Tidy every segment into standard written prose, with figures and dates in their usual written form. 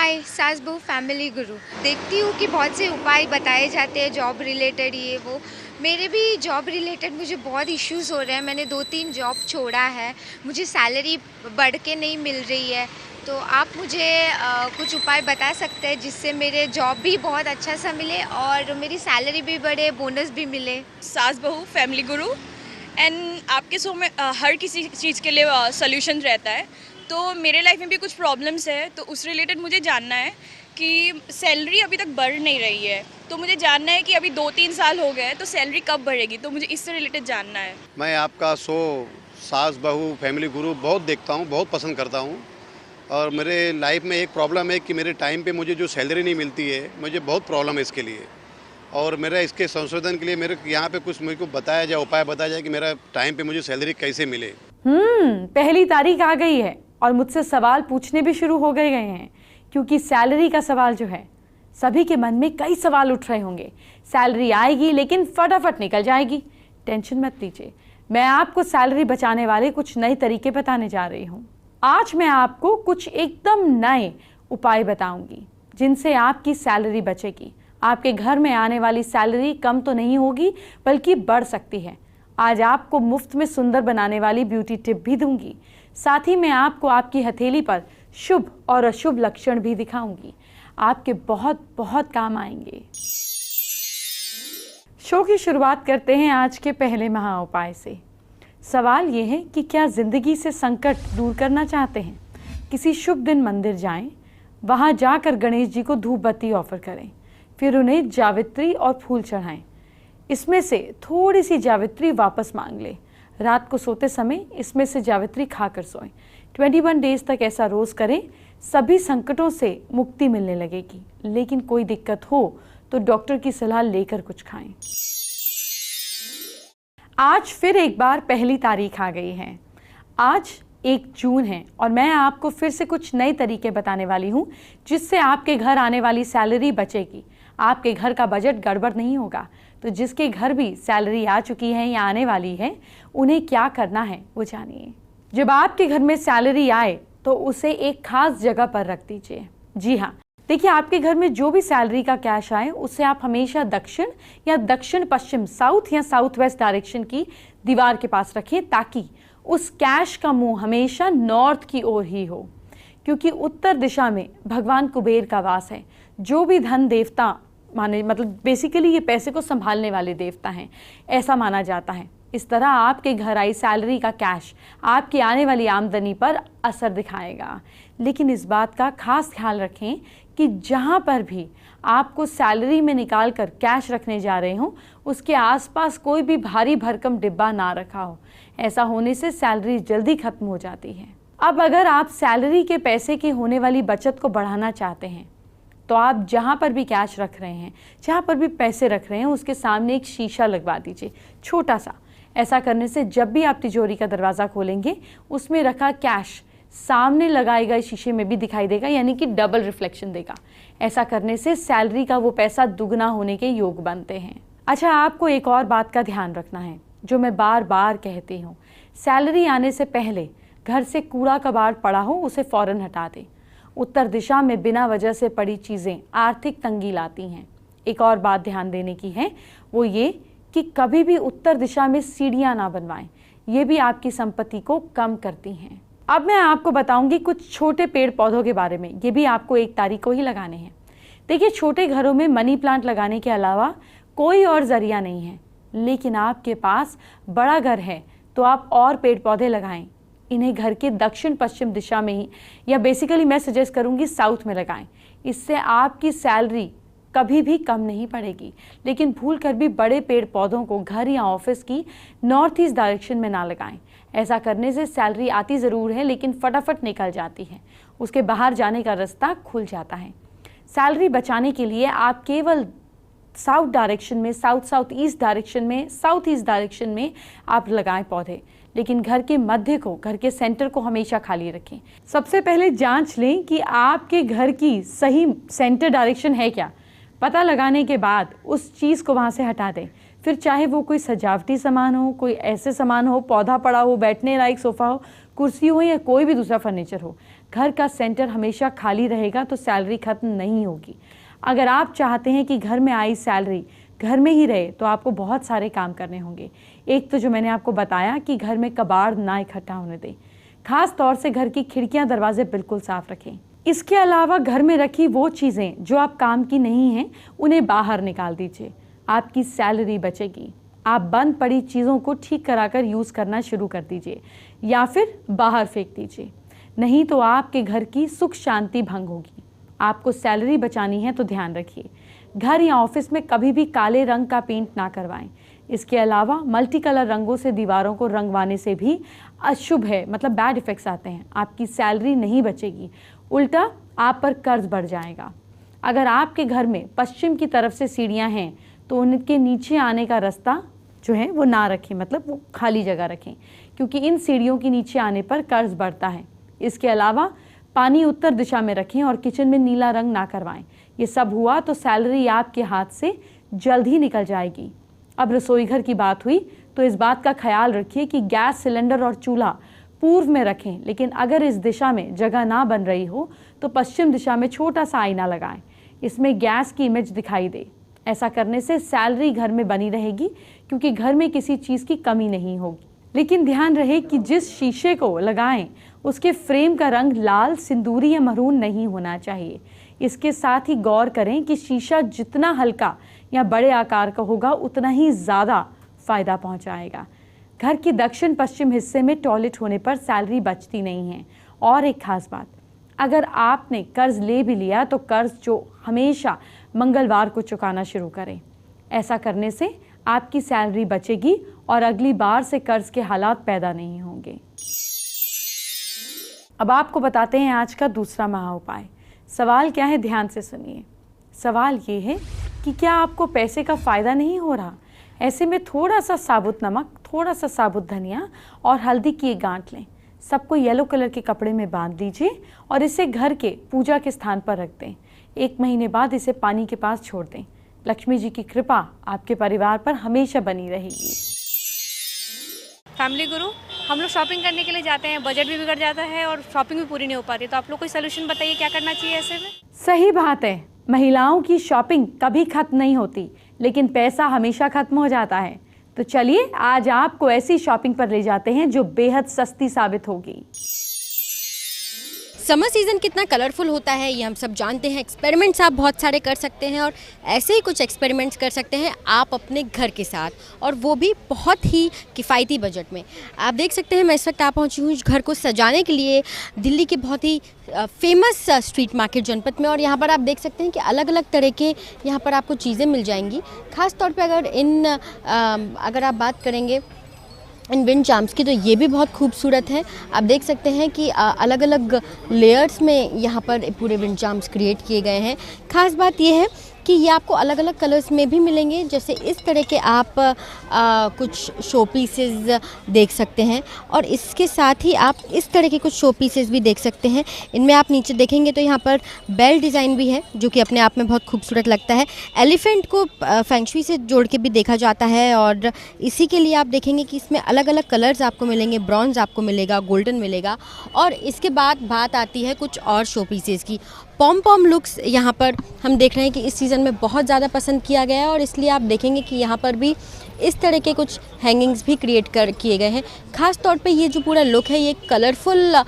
हाय सास बहू फैमिली गुरु। देखती हूँ कि बहुत से उपाय बताए जाते हैं जॉब रिलेटेड, ये वो। मेरे भी जॉब रिलेटेड मुझे बहुत इश्यूज़ हो रहे हैं। मैंने 2-3 जॉब छोड़ा है। मुझे सैलरी बढ़ के नहीं मिल रही है। तो आप मुझे कुछ उपाय बता सकते हैं जिससे मेरे जॉब भी बहुत अच्छा सा मिले और मेरी सैलरी भी बढ़े, बोनस भी मिले? सास बहू फैमिली गुरु एंड आपके शो में हर किसी चीज़ के लिए सॉल्यूशन रहता है। तो मेरे लाइफ में भी कुछ प्रॉब्लम्स है, तो उस रिलेटेड मुझे जानना है कि सैलरी अभी तक बढ़ नहीं रही है। तो मुझे जानना है कि अभी 2-3 साल हो गए तो सैलरी कब बढ़ेगी, तो मुझे इससे रिलेटेड जानना है। मैं आपका शो सास बहू फैमिली गुरु बहुत देखता हूँ, बहुत पसंद करता हूँ। और मेरे लाइफ में एक प्रॉब्लम है कि मेरे टाइम पे मुझे जो सैलरी नहीं मिलती है, मुझे बहुत प्रॉब्लम है इसके लिए। और मेरा इसके संशोधन के लिए मेरे यहाँ पे कुछ मेरे को बताया जाए, उपाय बताया जाए कि मेरा टाइम पे मुझे सैलरी कैसे मिले। पहली तारीख आ गई है और मुझसे सवाल पूछने भी शुरू हो गए हैं, क्योंकि सैलरी का सवाल जो है, सभी के मन में कई सवाल उठ रहे होंगे। सैलरी आएगी लेकिन फटाफट निकल जाएगी। टेंशन मत लीजिए, मैं आपको सैलरी बचाने वाले कुछ नए तरीके बताने जा रही हूँ। आज मैं आपको कुछ एकदम नए उपाय बताऊंगी जिनसे आपकी सैलरी बचेगी। आपके घर में आने वाली सैलरी कम तो नहीं होगी बल्कि बढ़ सकती है। आज आपको मुफ्त में सुंदर बनाने वाली ब्यूटी टिप भी दूंगी। साथ ही मैं आपको आपकी हथेली पर शुभ और अशुभ लक्षण भी दिखाऊंगी, आपके बहुत बहुत काम आएंगे। शो की शुरुआत करते हैं आज के पहले महा उपाय से। सवाल ये है कि क्या जिंदगी से संकट दूर करना चाहते हैं? किसी शुभ दिन मंदिर जाएं, वहां जाकर गणेश जी को धूप बत्ती ऑफर करें, फिर उन्हें जावित्री और फूल चढ़ाएं। इसमें से थोड़ी सी जावित्री वापस मांग ले। रात को सोते समय इसमें से जावित्री खाकर सोएं। 21 डेज तक ऐसा रोज करें। सभी संकटों से मुक्ति मिलने लगेगी। लेकिन कोई दिक्कत हो तो डॉक्टर की सलाह लेकर कुछ खाएं। आज फिर एक बार पहली तारीख आ गई है। आज 1 जून है और मैं आपको फिर से कुछ नए तरीके बताने वाली हूँ जिससे आपके घर आने वाली सैलरी बचेगी। आपके घर का बजट गड़बड़ नहीं होगा। तो जिसके घर भी सैलरी आ चुकी है या आने वाली है, उन्हें क्या करना है वो जानिए। जब आपके घर में सैलरी आए तो उसे एक खास जगह पर रख दीजिए। जी हाँ, देखिए, आपके घर में जो भी सैलरी का कैश आए उसे आप हमेशा दक्षिण या दक्षिण पश्चिम, साउथ या साउथ वेस्ट डायरेक्शन की दीवार के पास रखें, ताकि उस कैश का मुंह हमेशा नॉर्थ की ओर ही हो। क्योंकि उत्तर दिशा में भगवान कुबेर का वास है, जो भी धन देवता माने, मतलब बेसिकली ये पैसे को संभालने वाले देवता हैं, ऐसा माना जाता है। इस तरह आपके घर आई सैलरी का कैश आपकी आने वाली आमदनी पर असर दिखाएगा। लेकिन इस बात का खास ख्याल रखें कि जहां पर भी आपको सैलरी में निकाल कर कैश रखने जा रहे हो, उसके आसपास कोई भी भारी भरकम डिब्बा ना रखा हो। ऐसा होने से सैलरी जल्दी खत्म हो जाती है। अब अगर आप सैलरी के पैसे की होने वाली बचत को बढ़ाना चाहते हैं, तो आप जहां पर भी कैश रख रहे हैं, जहां पर भी पैसे रख रहे हैं, उसके सामने एक शीशा लगवा दीजिए, छोटा सा। ऐसा करने से जब भी आप तिजोरी का दरवाज़ा खोलेंगे, उसमें रखा कैश सामने लगाए गए शीशे में भी दिखाई देगा, यानी कि डबल रिफ्लेक्शन देगा। ऐसा करने से सैलरी का वो पैसा दुगना होने के योग बनते हैं। अच्छा, आपको एक और बात का ध्यान रखना है जो मैं बार बार कहती हूँ। सैलरी आने से पहले घर से कूड़ा कबाड़ पड़ा हो उसे फौरन हटा दें। उत्तर दिशा में बिना वजह से पड़ी चीज़ें आर्थिक तंगी लाती हैं। एक और बात ध्यान देने की है, वो ये कि कभी भी उत्तर दिशा में सीढ़ियाँ ना बनवाएं। ये भी आपकी संपत्ति को कम करती हैं। अब मैं आपको बताऊंगी कुछ छोटे पेड़ पौधों के बारे में। ये भी आपको 1 तारीख को ही लगाने हैं। देखिए, छोटे घरों में मनी प्लांट लगाने के अलावा कोई और जरिया नहीं है। लेकिन आपके पास बड़ा घर है तो आप और पेड़ पौधे लगाएं। इन्हें घर के दक्षिण पश्चिम दिशा में ही, या बेसिकली मैं सजेस्ट करूंगी साउथ में लगाएं। इससे आपकी सैलरी कभी भी कम नहीं पड़ेगी। लेकिन भूल कर भी बड़े पेड़ पौधों को घर या ऑफिस की नॉर्थ ईस्ट डायरेक्शन में ना लगाएं। ऐसा करने से सैलरी आती ज़रूर है लेकिन फटाफट निकल जाती है, उसके बाहर जाने का रास्ता खुल जाता है। सैलरी बचाने के लिए आप केवल साउथ डायरेक्शन में, साउथ साउथ ईस्ट डायरेक्शन में, साउथ ईस्ट डायरेक्शन में आप लगाएं पौधे। लेकिन घर के मध्य को, घर के सेंटर को हमेशा खाली रखें। सबसे पहले जांच लें कि आपके घर की सही सेंटर डायरेक्शन है क्या। पता लगाने के बाद उस चीज़ को वहाँ से हटा दें। फिर चाहे वो कोई सजावटी सामान हो, कोई ऐसे सामान हो, पौधा पड़ा हो, बैठने लायक सोफ़ा हो, कुर्सी हो या कोई भी दूसरा फर्नीचर हो, घर का सेंटर हमेशा खाली रहेगा तो सैलरी खत्म नहीं होगी। अगर आप चाहते हैं कि घर में आई सैलरी घर में ही रहे तो आपको बहुत सारे काम करने होंगे। एक तो जो मैंने आपको बताया कि घर में कबाड़ ना इकट्ठा होने दें, खास तौर से घर की खिड़कियां दरवाजे बिल्कुल साफ रखें। इसके अलावा घर में रखी वो चीज़ें जो आप काम की नहीं हैं उन्हें बाहर निकाल दीजिए, आपकी सैलरी बचेगी। आप बंद पड़ी चीज़ों को ठीक कराकर यूज़ करना शुरू कर दीजिए या फिर बाहर फेंक दीजिए, नहीं तो आपके घर की सुख शांति भंग होगी। आपको सैलरी बचानी है तो ध्यान रखिए, घर या ऑफिस में कभी भी काले रंग का पेंट ना करवाएं। इसके अलावा मल्टी कलर रंगों से दीवारों को रंगवाने से भी अशुभ है, मतलब बैड इफेक्ट्स आते हैं। आपकी सैलरी नहीं बचेगी, उल्टा आप पर कर्ज बढ़ जाएगा। अगर आपके घर में पश्चिम की तरफ से सीढ़ियां हैं तो उनके नीचे आने का रास्ता जो है वो ना रखें, मतलब वो खाली जगह रखें, क्योंकि इन सीढ़ियों के नीचे आने पर कर्ज बढ़ता है। इसके अलावा पानी उत्तर दिशा में रखें और किचन में नीला रंग ना करवाएं। ये सब हुआ तो सैलरी आपके हाथ से जल्द ही निकल जाएगी। अब रसोई घर की बात हुई तो इस बात का ख्याल रखिए कि गैस सिलेंडर और चूल्हा पूर्व में रखें, लेकिन अगर इस दिशा में जगह ना बन रही हो तो पश्चिम दिशा में छोटा सा आईना लगाएं, इसमें गैस की इमेज दिखाई दे। ऐसा करने से सैलरी घर में बनी रहेगी, क्योंकि घर में किसी चीज़ की कमी नहीं होगी। लेकिन ध्यान रहे कि जिस शीशे को लगाएं उसके फ्रेम का रंग लाल, सिंदूरी या मरून नहीं होना चाहिए। इसके साथ ही गौर करें कि शीशा जितना हल्का या बड़े आकार का होगा उतना ही ज़्यादा फायदा पहुंचाएगा। घर के दक्षिण पश्चिम हिस्से में टॉयलेट होने पर सैलरी बचती नहीं है। और एक खास बात, अगर आपने कर्ज ले भी लिया तो कर्ज जो हमेशा मंगलवार को चुकाना शुरू करें। ऐसा करने से आपकी सैलरी बचेगी और अगली बार से कर्ज के हालात पैदा नहीं होंगे। अब आपको बताते हैं आज का दूसरा महा उपाय। सवाल क्या है, ध्यान से सुनिए। सवाल ये है कि क्या आपको पैसे का फ़ायदा नहीं हो रहा? ऐसे में थोड़ा सा साबुत नमक, थोड़ा सा साबुत धनिया और हल्दी की एक गांठ लें, सबको येलो कलर के कपड़े में बांध दीजिए और इसे घर के पूजा के स्थान पर रख दें। 1 महीने बाद इसे पानी के पास छोड़ दें। लक्ष्मी जी की कृपा आपके परिवार पर हमेशा बनी रहेगी। फैमिली गुरु, हम लोग शॉपिंग करने के लिए जाते हैं, बजट भी बिगड़ जाता है और शॉपिंग भी पूरी नहीं हो पाती, तो आप लोग कोई सोल्यूशन बताइए क्या करना चाहिए ऐसे में। सही बात है, महिलाओं की शॉपिंग कभी खत्म नहीं होती, लेकिन पैसा हमेशा खत्म हो जाता है। तो चलिए आज आपको ऐसी शॉपिंग पर ले जाते हैं जो बेहद सस्ती साबित होगी। समर सीज़न कितना कलरफुल होता है ये हम सब जानते हैं। एक्सपेरिमेंट्स आप बहुत सारे कर सकते हैं और ऐसे ही कुछ एक्सपेरिमेंट्स कर सकते हैं आप अपने घर के साथ, और वो भी बहुत ही किफ़ायती बजट में। आप देख सकते हैं मैं इस वक्त आ पहुंची हूँ घर को सजाने के लिए दिल्ली के बहुत ही फेमस स्ट्रीट मार्केट जनपद में, और यहाँ पर आप देख सकते हैं कि अलग अलग तरह के यहाँ पर आपको चीज़ें मिल जाएंगी। ख़ास तौर पर अगर आप बात करेंगे इन विंड चार्म्स की, तो ये भी बहुत खूबसूरत है। आप देख सकते हैं कि अलग अलग लेयर्स में यहाँ पर पूरे विंड चार्म्स क्रिएट किए गए हैं। ख़ास बात ये है कि ये आपको अलग अलग कलर्स में भी मिलेंगे। जैसे इस तरह के आप कुछ शो पीसेस देख सकते हैं, और इसके साथ ही आप इस तरह के कुछ शो पीसेस भी देख सकते हैं। इनमें आप नीचे देखेंगे तो यहाँ पर बेल डिज़ाइन भी है जो कि अपने आप में बहुत खूबसूरत लगता है। एलिफेंट को फेंगशुई से जोड़ के भी देखा जाता है, और इसी के लिए आप देखेंगे कि इसमें अलग अलग कलर्स आपको मिलेंगे। ब्रॉन्ज आपको मिलेगा, गोल्डन मिलेगा। और इसके बाद बात आती है कुछ और शो पीसेस की। पॉम पॉम लुक्स यहाँ पर हम देख रहे हैं कि इस सीज़न में बहुत ज़्यादा पसंद किया गया है, और इसलिए आप देखेंगे कि यहाँ पर भी इस तरह के कुछ हैंगिंग्स भी क्रिएट किए गए हैं। ख़ास तौर पे ये जो पूरा लुक है ये कलरफुल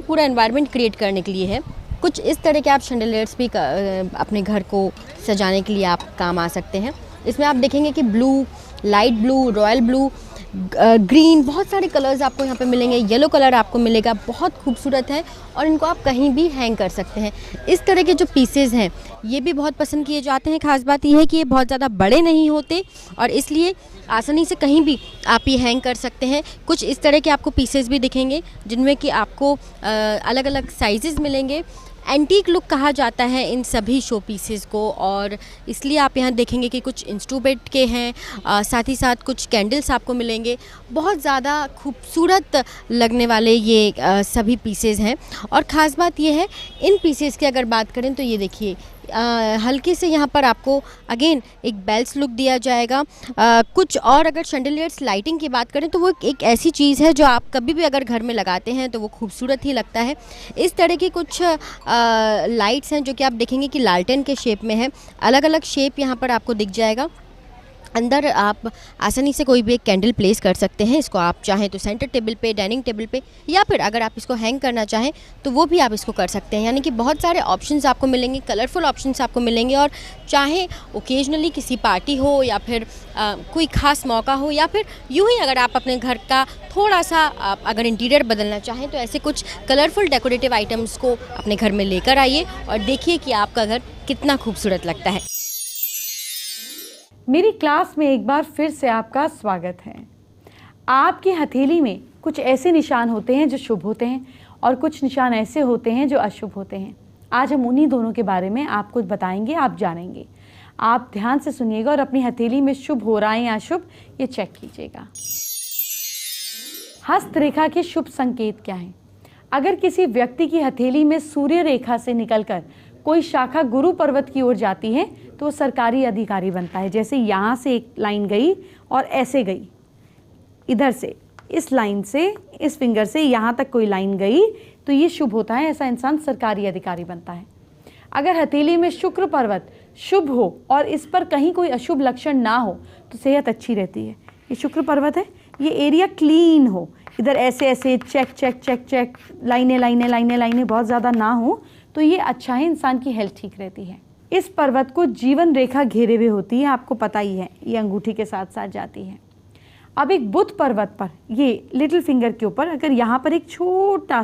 पूरा एनवायरनमेंट क्रिएट करने के लिए है। कुछ इस तरह के आप शैंडलियर्स भी अपने घर को सजाने के लिए आप काम आ सकते हैं। इसमें आप देखेंगे कि blue, light blue, royal blue, green, बहुत सारे कलर्स आपको यहाँ पे मिलेंगे। येलो कलर आपको मिलेगा, बहुत खूबसूरत है, और इनको आप कहीं भी हैंग कर सकते हैं। इस तरह के जो पीसेस हैं ये भी बहुत पसंद किए जाते हैं। खास बात यह है कि ये बहुत ज़्यादा बड़े नहीं होते, और इसलिए आसानी से कहीं भी आप ये हैंग कर सकते हैं। कुछ इस तरह के आपको पीसेस भी दिखेंगे जिनमें कि आपको अलग अलग साइजेस मिलेंगे। एंटीक लुक कहा जाता है इन सभी शो पीसेस को, और इसलिए आप यहाँ देखेंगे कि कुछ इंस्ट्रूमेंट के हैं, साथ ही साथ कुछ कैंडल्स आपको मिलेंगे। बहुत ज़्यादा खूबसूरत लगने वाले ये सभी पीसेस हैं। और ख़ास बात ये है इन पीसेस की अगर बात करें तो ये देखिए हल्के से यहाँ पर आपको अगेन एक बेल्स लुक दिया जाएगा। कुछ और अगर शैंडिलियर्स लाइटिंग की बात करें तो वो एक ऐसी चीज़ है जो आप कभी भी अगर घर में लगाते हैं तो वो खूबसूरत ही लगता है। इस तरह की कुछ लाइट्स हैं जो कि आप देखेंगे कि लालटेन के शेप में है। अलग अलग शेप यहाँ पर आपको दिख जाएगा। अंदर आप आसानी से कोई भी एक कैंडल प्लेस कर सकते हैं। इसको आप चाहें तो सेंटर टेबल पे, डाइनिंग टेबल पे, या फिर अगर आप इसको हैंग करना चाहें तो वो भी आप इसको कर सकते हैं। यानी कि बहुत सारे ऑप्शंस आपको मिलेंगे, कलरफुल ऑप्शंस आपको मिलेंगे। और चाहे ओकेजनली किसी पार्टी हो या फिर कोई ख़ास मौका हो, या फिर यूँ ही अगर आप अपने घर का थोड़ा सा अगर इंटीरियर बदलना चाहें तो ऐसे कुछ कलरफुल डेकोरेटिव आइटम्स को अपने घर में लेकर आइए और देखिए कि आपका घर कितना खूबसूरत लगता है। मेरी क्लास में एक बार फिर से आपका स्वागत है। आपकी हथेली में कुछ ऐसे निशान होते हैं जो शुभ होते हैं और कुछ निशान ऐसे होते हैं जो अशुभ होते हैं। आज हम उन्हीं दोनों के बारे में आपको बताएंगे, आप जानेंगे। आप ध्यान से सुनिएगा और अपनी हथेली में शुभ हो रहा है या अशुभ ये चेक कीजिएगा। हस्त रेखा के शुभ संकेत क्या हैं? अगर किसी व्यक्ति की हथेली में सूर्य रेखा से निकलकर कोई शाखा गुरु पर्वत की ओर जाती है तो वो सरकारी अधिकारी बनता है। जैसे यहाँ से एक लाइन गई और ऐसे गई, इधर से इस लाइन से, इस फिंगर से यहाँ तक कोई लाइन गई तो ये शुभ होता है। ऐसा इंसान सरकारी अधिकारी बनता है। अगर हथेली में शुक्र पर्वत शुभ हो और इस पर कहीं कोई अशुभ लक्षण ना हो तो सेहत अच्छी रहती है। ये शुक्र पर्वत है, ये एरिया क्लीन हो, इधर ऐसे ऐसे चेक चेक चेक चेक लाइनें लाइनें लाइनें लाइनें बहुत ज़्यादा ना हो तो ये अच्छा है, इंसान की हेल्थ ठीक रहती है। इस पर्वत को जीवन रेखा घेरे हुए होती है, आपको पता ही है, ये अंगूठी के साथ साथ जाती है। अब एक बुध पर्वत पर, ये लिटिल फिंगर के ऊपर अगर यहाँ पर एक छोटा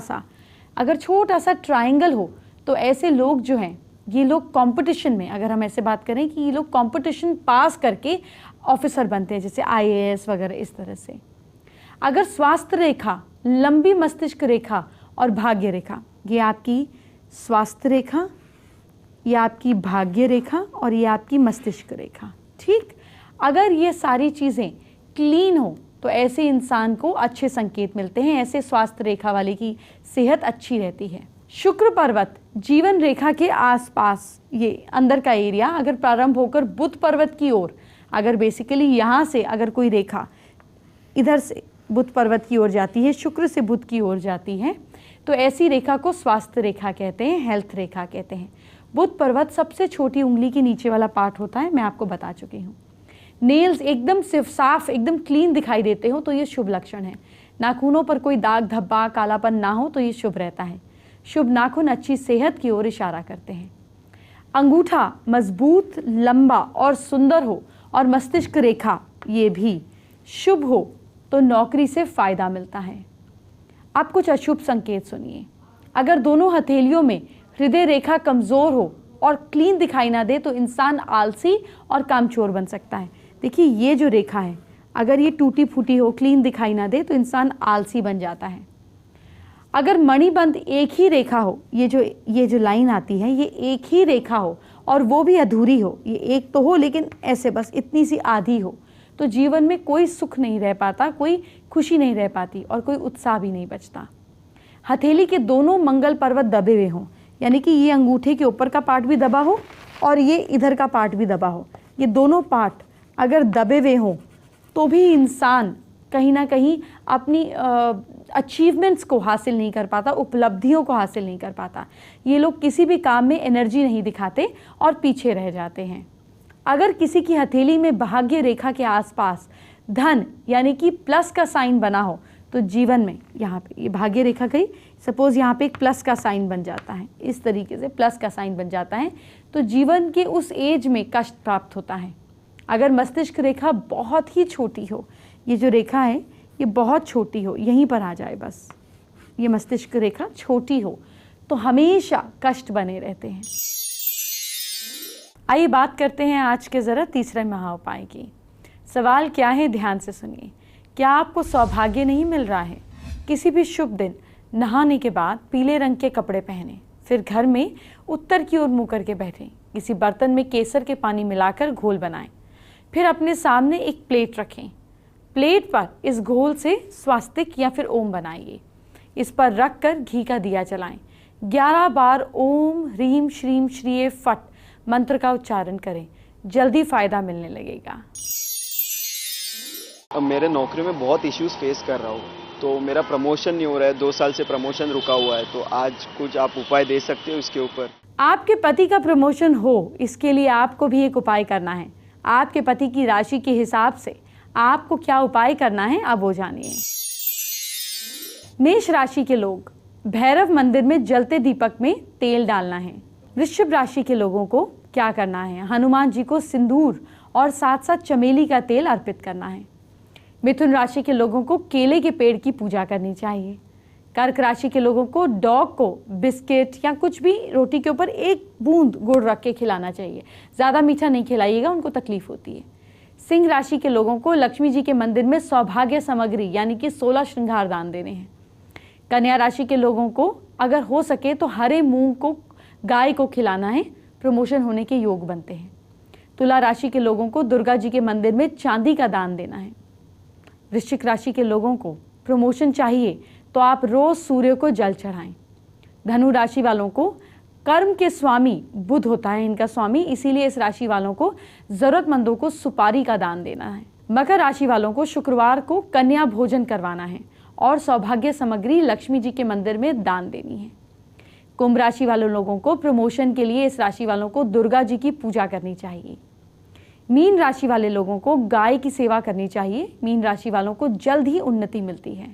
सा ट्रायंगल हो तो ऐसे लोग जो हैं, ये लोग कंपटीशन में, अगर हम ऐसे बात करें कि ये लोग कंपटीशन पास करके ऑफिसर बनते हैं, जैसे IAS वगैरह इस तरह से। अगर स्वास्थ्य रेखा, लंबी मस्तिष्क रेखा और भाग्य रेखा, ये आपकी स्वास्थ्य रेखा, ये आपकी भाग्य रेखा और ये आपकी मस्तिष्क रेखा, ठीक, अगर ये सारी चीज़ें क्लीन हो तो ऐसे इंसान को अच्छे संकेत मिलते हैं। ऐसे स्वास्थ्य रेखा वाले की सेहत अच्छी रहती है। शुक्र पर्वत जीवन रेखा के आसपास, ये अंदर का एरिया अगर प्रारंभ होकर बुध पर्वत की ओर, अगर बेसिकली यहाँ से अगर कोई रेखा इधर से बुध पर्वत की ओर जाती है, शुक्र से बुध की ओर जाती है, तो ऐसी रेखा को स्वास्थ्य रेखा कहते हैं, हेल्थ रेखा कहते हैं। बुध पर्वत सबसे छोटी उंगली के नीचे वाला पार्ट होता है, मैं आपको बता चुकी हूँ। नेल्स एकदम सिर्फ साफ, एकदम क्लीन दिखाई देते हो तो ये शुभ लक्षण है। नाखूनों पर कोई दाग धब्बा कालापन ना हो तो ये शुभ रहता है। शुभ नाखून अच्छी सेहत की ओर इशारा करते हैं। अंगूठा मजबूत, लंबा और सुंदर हो और मस्तिष्क रेखा ये भी शुभ हो तो नौकरी से फायदा मिलता है। आप कुछ अशुभ संकेत सुनिए। अगर दोनों हथेलियों में हृदय रेखा कमज़ोर हो और क्लीन दिखाई ना दे तो इंसान आलसी और कामचोर बन सकता है। देखिए ये जो रेखा है, अगर ये टूटी फूटी हो, क्लीन दिखाई ना दे तो इंसान आलसी बन जाता है। अगर मणिबंध एक ही रेखा हो, ये जो लाइन आती है ये एक ही रेखा हो और वो भी अधूरी हो, ये एक तो हो लेकिन ऐसे बस इतनी सी आधी हो, तो जीवन में कोई सुख नहीं रह पाता, कोई खुशी नहीं रह पाती और कोई उत्साह भी नहीं बचता। हथेली के दोनों मंगल पर्वत दबे हुए हों, यानी कि ये अंगूठे के ऊपर का पार्ट भी दबा हो और ये इधर का पार्ट भी दबा हो, ये दोनों पार्ट अगर दबे हुए हों तो भी इंसान कहीं ना कहीं अपनी अचीवमेंट्स को हासिल नहीं कर पाता, उपलब्धियों को हासिल नहीं कर पाता। ये लोग किसी भी काम में एनर्जी नहीं दिखाते और पीछे रह जाते हैं। अगर किसी की हथेली में भाग्य रेखा के आसपास धन यानी कि प्लस का साइन बना हो तो जीवन में, यहाँ पे ये भाग्य रेखा गई, सपोज़ यहाँ पे एक प्लस का साइन बन जाता है, इस तरीके से प्लस का साइन बन जाता है तो जीवन के उस एज में कष्ट प्राप्त होता है। अगर मस्तिष्क रेखा बहुत ही छोटी हो, ये जो रेखा है ये बहुत छोटी हो, यहीं पर आ जाए बस, ये मस्तिष्क रेखा छोटी हो तो हमेशा कष्ट बने रहते हैं। आइए बात करते हैं आज के ज़रा तीसरे महाउपाय की। सवाल क्या है, ध्यान से सुनिए। क्या आपको सौभाग्य नहीं मिल रहा है? किसी भी शुभ दिन नहाने के बाद पीले रंग के कपड़े पहने, फिर घर में उत्तर की ओर मुँह करके बैठें। किसी बर्तन में केसर के पानी मिलाकर घोल बनाएं, फिर अपने सामने एक प्लेट रखें। प्लेट पर इस घोल से स्वास्तिक या फिर ओम बनाइए। इस पर रख कर घी का दिया जलाएं। 11 बार ओम ह्रीम श्रीम श्रीये फट मंत्र का उच्चारण करें, जल्दी फ़ायदा मिलने लगेगा। अब मेरे नौकरी में बहुत इश्यूज फेस कर रहा हूँ, तो मेरा प्रमोशन नहीं हो रहा है, 2 साल से प्रमोशन रुका हुआ है, तो आज कुछ आप उपाय दे सकते हो इसके ऊपर? आपके पति का प्रमोशन हो, इसके लिए आपको भी एक उपाय करना है। आपके पति की राशि के हिसाब से आपको क्या उपाय करना है, अब वो जानिए। मेष राशि के लोग, भैरव मंदिर में जलते दीपक में तेल डालना है। वृश्चिक राशि के लोगों को क्या करना है, हनुमान जी को सिंदूर और साथ साथ चमेली का तेल अर्पित करना है। मिथुन राशि के लोगों को केले के पेड़ की पूजा करनी चाहिए। कर्क राशि के लोगों को डॉग को बिस्किट या कुछ भी रोटी के ऊपर 1 बूंद गुड़ रख के खिलाना चाहिए। ज़्यादा मीठा नहीं खिलाइएगा, उनको तकलीफ होती है। सिंह राशि के लोगों को लक्ष्मी जी के मंदिर में सौभाग्य सामग्री यानी कि 16 श्रृंगार दान देने हैं। कन्या राशि के लोगों को अगर हो सके तो हरे मूंग को गाय को खिलाना है, प्रमोशन होने के योग बनते हैं। तुला राशि के लोगों को दुर्गा जी के मंदिर में चांदी का दान देना है। वृश्चिक राशि के लोगों को प्रमोशन चाहिए तो आप रोज सूर्य को जल चढ़ाएं। धनु राशि वालों को कर्म के स्वामी बुध होता है इनका स्वामी, इसीलिए इस राशि वालों को जरूरतमंदों को सुपारी का दान देना है। मकर राशि वालों को शुक्रवार को कन्या भोजन करवाना है और सौभाग्य सामग्री लक्ष्मी जी के मंदिर में दान देनी है। कुंभ राशि वालों लोगों को प्रमोशन के लिए इस राशि वालों को दुर्गा जी की पूजा करनी चाहिए। मीन राशि वाले लोगों को गाय की सेवा करनी चाहिए। मीन राशि वालों को जल्द ही उन्नति मिलती है।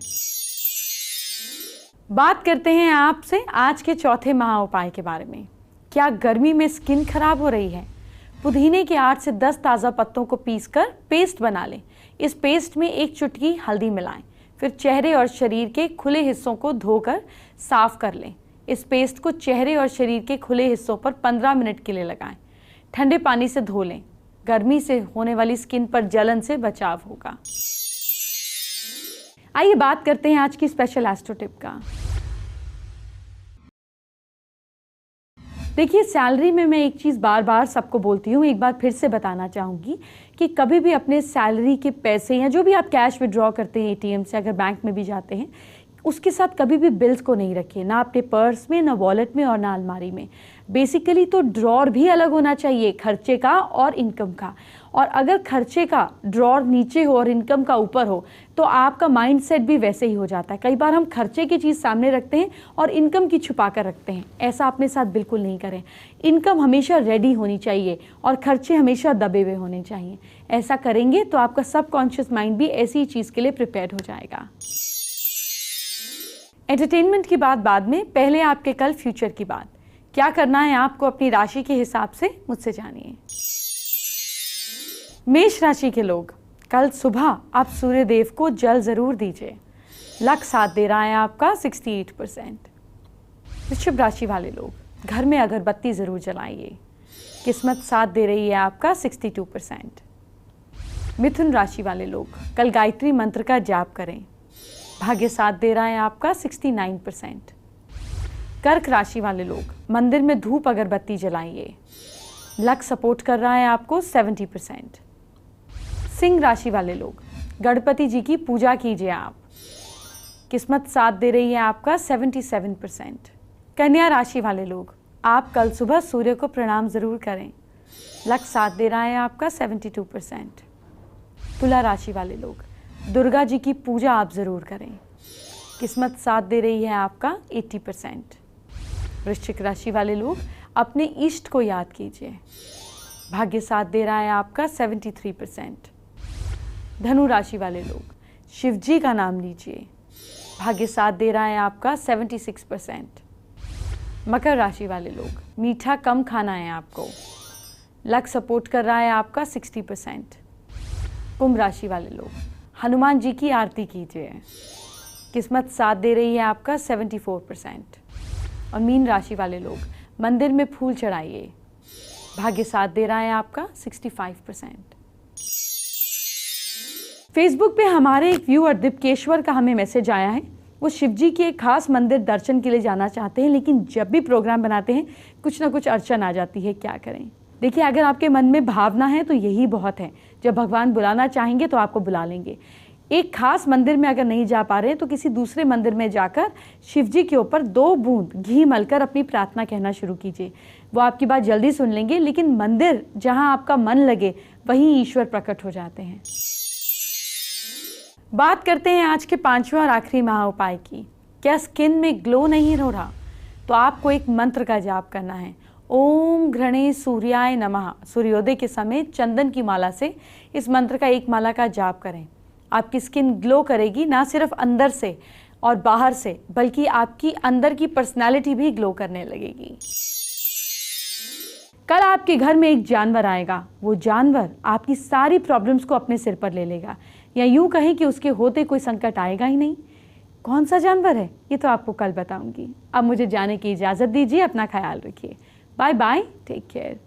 बात करते हैं आपसे आज के चौथे महा उपाय के बारे में। क्या गर्मी में स्किन खराब हो रही है? पुदीने के 8 से 10 ताज़ा पत्तों को पीसकर पेस्ट बना लें। इस पेस्ट में 1 चुटकी हल्दी मिलाएं, फिर चेहरे और शरीर के खुले हिस्सों को धोकर साफ कर लें। इस पेस्ट को चेहरे और शरीर के खुले हिस्सों पर 15 मिनट के लिए लगाएं। ठंडे पानी से धो लें। गर्मी से होने वाली स्किन पर जलन से बचाव होगा। आइए बात करते हैं आज की स्पेशल एस्ट्रो टिप का। देखिए, सैलरी में मैं एक चीज़ बार बार सबको बोलती हूँ, एक बार फिर से बताना चाहूँगी कि कभी भी अपने सैलरी के पैसे या जो भी आप कैश विड्रॉ करते हैं एटीएम से, अगर बैंक में भी जाते हैं, उसके साथ कभी भी बिल्स को नहीं रखिए, ना अपने पर्स में, ना वॉलेट में और ना अलमारी में। बेसिकली तो ड्रॉर भी अलग होना चाहिए, खर्चे का और इनकम का। और अगर खर्चे का ड्रॉर नीचे हो और इनकम का ऊपर हो तो आपका माइंडसेट भी वैसे ही हो जाता है। कई बार हम खर्चे की चीज़ सामने रखते हैं और इनकम की छुपा कर रखते हैं। ऐसा अपने साथ बिल्कुल नहीं करें। इनकम हमेशा रेडी होनी चाहिए और खर्चे हमेशा दबे हुए होने चाहिए। ऐसा करेंगे तो आपका सबकॉन्शियस माइंड भी ऐसी चीज़ के लिए प्रिपेयर्ड हो जाएगा। एंटरटेनमेंट की बात बाद में, पहले आपके कल फ्यूचर की बात। क्या करना है आपको अपनी राशि के हिसाब से मुझसे जानिए। मेष राशि के लोग, कल सुबह आप सूर्य देव को जल जरूर दीजिए। लक साथ दे रहा है आपका 68%। वृश्चिक राशि वाले लोग, घर में अगरबत्ती जरूर जलाइए। किस्मत साथ दे रही है आपका 62%। मिथुन राशि वाले लोग, कल गायत्री मंत्र का जाप करें। भाग्य साथ दे रहा है आपका 69%। कर्क राशि वाले लोग, मंदिर में धूप अगरबत्ती जलाइए। लक सपोर्ट कर रहा है आपको 70%। सिंह राशि वाले लोग, गणपति जी की पूजा कीजिए आप। किस्मत साथ दे रही है आपका 77%। कन्या राशि वाले लोग, आप कल सुबह सूर्य को प्रणाम जरूर करें। लक साथ दे रहा है आपका 72%। तुला राशि वाले लोग, दुर्गा जी की पूजा आप ज़रूर करें। किस्मत साथ दे रही है आपका 80%। वृश्चिक राशि वाले लोग, अपने इष्ट को याद कीजिए। भाग्य साथ दे रहा है आपका 73%। धनु राशि वाले लोग, शिव जी का नाम लीजिए। भाग्य साथ दे रहा है आपका 76%। मकर राशि वाले लोग, मीठा कम खाना है आपको। लक सपोर्ट कर रहा है आपका 60%। कुंभ राशि वाले लोग, हनुमान जी की आरती कीजिए। किस्मत साथ दे रही है आपका 74%। और मीन राशि वाले लोग, मंदिर में फूल चढ़ाइए। भाग्य साथ दे रहा है आपका 65%। फेसबुक पे हमारे एक व्यूअर दीपकेश्वर का हमें मैसेज आया है। वो शिव जी के एक खास मंदिर दर्शन के लिए जाना चाहते हैं, लेकिन जब भी प्रोग्राम बनाते हैं कुछ ना कुछ अड़चन आ जाती है। क्या करें? देखिए, अगर आपके मन में भावना है तो यही बहुत है। जब भगवान बुलाना चाहेंगे तो आपको बुला लेंगे। एक खास मंदिर में अगर नहीं जा पा रहे तो किसी दूसरे मंदिर में जाकर शिव जी के ऊपर 2 बूंद घी मलकर अपनी प्रार्थना कहना शुरू कीजिए। वो आपकी बात जल्दी सुन लेंगे, लेकिन मंदिर जहां आपका मन लगे वहीं ईश्वर प्रकट हो जाते हैं। बात करते हैं आज के 5वें और आखिरी महा उपाय की। क्या स्किन में ग्लो नहीं हो रहा? तो आपको एक मंत्र का जाप करना है। ओम घृणे सूर्याय नमः। सूर्योदय के समय चंदन की माला से इस मंत्र का एक माला का जाप करें। आपकी स्किन ग्लो करेगी, ना सिर्फ अंदर से और बाहर से, बल्कि आपकी अंदर की पर्सनालिटी भी ग्लो करने लगेगी। कल आपके घर में एक जानवर आएगा। वो जानवर आपकी सारी प्रॉब्लम्स को अपने सिर पर ले लेगा, या यूं कहें कि उसके होते कोई संकट आएगा ही नहीं। कौन सा जानवर है ये तो आपको कल बताऊंगी। अब मुझे जाने की इजाज़त दीजिए। अपना ख्याल रखिए। Bye bye, take care.